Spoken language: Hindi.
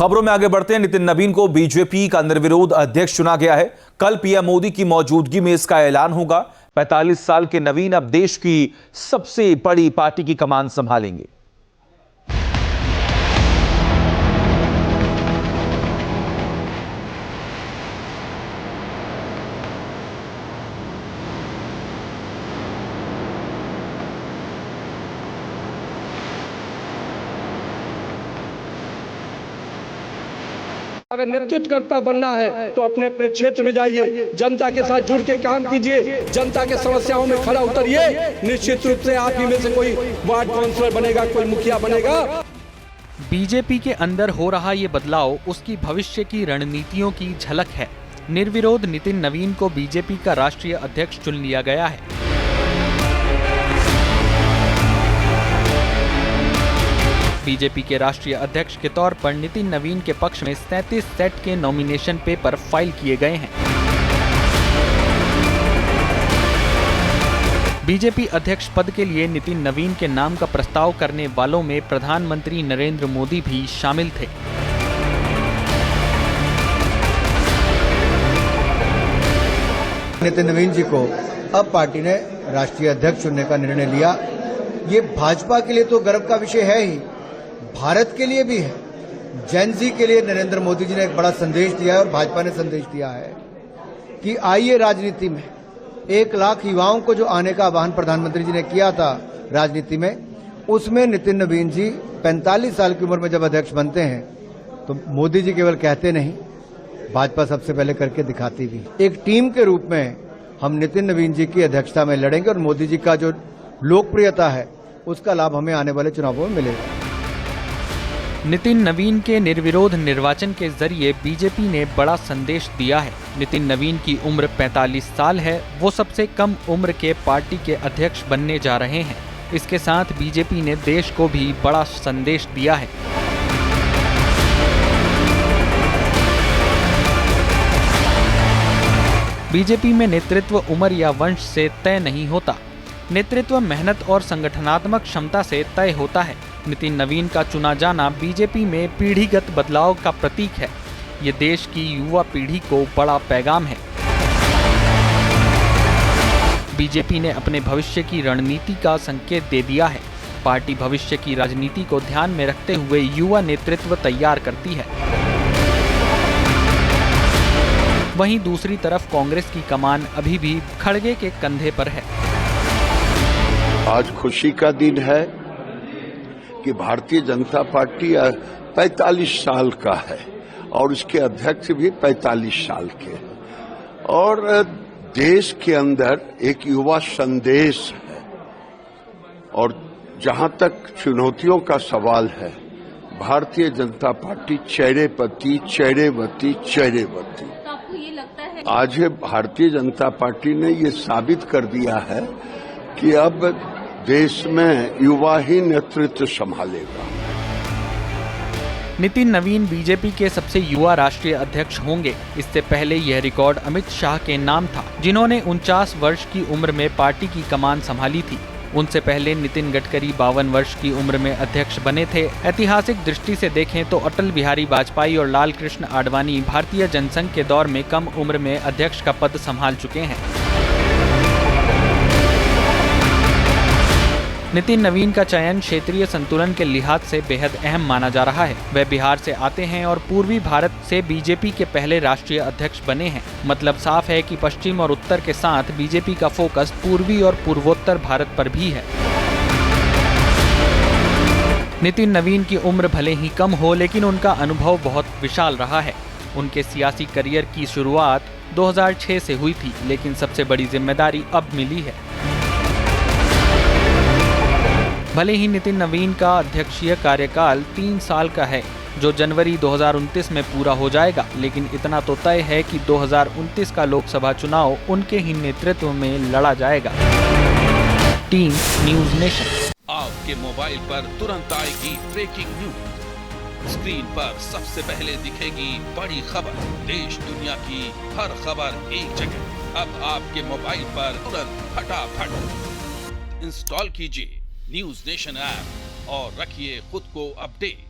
खबरों में आगे बढ़ते हैं। नितिन नवीन को बीजेपी का निर्विरोध अध्यक्ष चुना गया है। कल पीएम मोदी की मौजूदगी में इसका ऐलान होगा। 45 साल के नवीन अब देश की सबसे बड़ी पार्टी की कमान संभालेंगे। अगर नेतृत्वकर्ता बनना है तो अपने अपने क्षेत्र में जाइए, जनता के साथ जुड़ के काम कीजिए, जनता के समस्याओं में खड़ा उतरिए। निश्चित रूप से आप ही में से कोई वार्ड काउंसलर बनेगा, कोई मुखिया बनेगा। बीजेपी के अंदर हो रहा ये बदलाव उसकी भविष्य की रणनीतियों की झलक है। निर्विरोध नितिन नवीन को बीजेपी का राष्ट्रीय अध्यक्ष चुन लिया गया है। बीजेपी के राष्ट्रीय अध्यक्ष के तौर पर नितिन नवीन के पक्ष में 37 सेट के नॉमिनेशन पेपर फाइल किए गए हैं। बीजेपी अध्यक्ष पद के लिए नितिन नवीन के नाम का प्रस्ताव करने वालों में प्रधानमंत्री नरेंद्र मोदी भी शामिल थे। नितिन नवीन जी को अब पार्टी ने राष्ट्रीय अध्यक्ष चुनने का निर्णय लिया। ये भाजपा के लिए तो गर्व का विषय है ही, भारत के लिए भी है। जैन जी के लिए नरेंद्र मोदी जी ने एक बड़ा संदेश दिया है और भाजपा ने संदेश दिया है कि आइए राजनीति में। 1 लाख युवाओं को जो आने का आह्वान प्रधानमंत्री जी ने किया था राजनीति में, उसमें नितिन नवीन जी 45 साल की उम्र में जब अध्यक्ष बनते हैं तो मोदी जी केवल कहते नहीं, भाजपा सबसे पहले करके दिखाती भी। एक टीम के रूप में हम नितिन नवीन जी की अध्यक्षता में लड़ेंगे और मोदी जी का जो लोकप्रियता है उसका लाभ हमें आने वाले चुनावों में मिलेगा। नितिन नवीन के निर्विरोध निर्वाचन के जरिए बीजेपी ने बड़ा संदेश दिया है। नितिन नवीन की उम्र 45 साल है। वो सबसे कम उम्र के पार्टी के अध्यक्ष बनने जा रहे हैं। इसके साथ बीजेपी ने देश को भी बड़ा संदेश दिया है। बीजेपी में नेतृत्व उम्र या वंश से तय नहीं होता। नेतृत्व मेहनत और संगठनात्मक क्षमता से तय होता है। नितिन नवीन का चुना जाना बीजेपी में पीढ़ीगत बदलाव का प्रतीक है। ये देश की युवा पीढ़ी को बड़ा पैगाम है। बीजेपी ने अपने भविष्य की रणनीति का संकेत दे दिया है। पार्टी भविष्य की राजनीति को ध्यान में रखते हुए युवा नेतृत्व तैयार करती है। वहीं दूसरी तरफ कांग्रेस की कमान अभी भी खड़गे के कंधे पर है। आज खुशी का दिन है कि भारतीय जनता पार्टी 45 साल का है और उसके अध्यक्ष भी 45 साल के हैं और देश के अंदर एक युवा संदेश है। और जहां तक चुनौतियों का सवाल है, भारतीय जनता पार्टी चेहरेपति चेहरेवती चेहरेवती। तो आपको ये लगता है आज भारतीय जनता पार्टी ने ये साबित कर दिया है कि अब देश में युवा ही नेतृत्व संभालेगा। नितिन नवीन बीजेपी के सबसे युवा राष्ट्रीय अध्यक्ष होंगे। इससे पहले यह रिकॉर्ड अमित शाह के नाम था, जिन्होंने 49 वर्ष की उम्र में पार्टी की कमान संभाली थी। उनसे पहले नितिन गडकरी 52 वर्ष की उम्र में अध्यक्ष बने थे। ऐतिहासिक दृष्टि से देखें तो अटल बिहारी वाजपेयी और लाल कृष्ण आडवाणी भारतीय जनसंघ के दौर में कम उम्र में अध्यक्ष का पद संभाल चुके हैं। नितिन नवीन का चयन क्षेत्रीय संतुलन के लिहाज से बेहद अहम माना जा रहा है। वे बिहार से आते हैं और पूर्वी भारत से बीजेपी के पहले राष्ट्रीय अध्यक्ष बने हैं। मतलब साफ है कि पश्चिम और उत्तर के साथ बीजेपी का फोकस पूर्वी और पूर्वोत्तर भारत पर भी है। नितिन नवीन की उम्र भले ही कम हो, लेकिन उनका अनुभव बहुत विशाल रहा है। उनके सियासी करियर की शुरुआत 2006 से हुई थी, लेकिन सबसे बड़ी जिम्मेदारी अब मिली है। भले ही नितिन नवीन का अध्यक्षीय कार्यकाल 3 साल का है, जो जनवरी 2029 में पूरा हो जाएगा, लेकिन इतना तो तय है कि 2029 का लोकसभा चुनाव उनके ही नेतृत्व में लड़ा जाएगा। Team news nation. आपके मोबाइल पर तुरंत आएगी ब्रेकिंग न्यूज। स्क्रीन पर सबसे पहले दिखेगी बड़ी खबर। देश दुनिया की हर खबर एक जगह। अब आपके मोबाइल पर तुरंत फटाफट इंस्टॉल कीजिए न्यूज़ नेशन ऐप और रखिए खुद को अपडेट।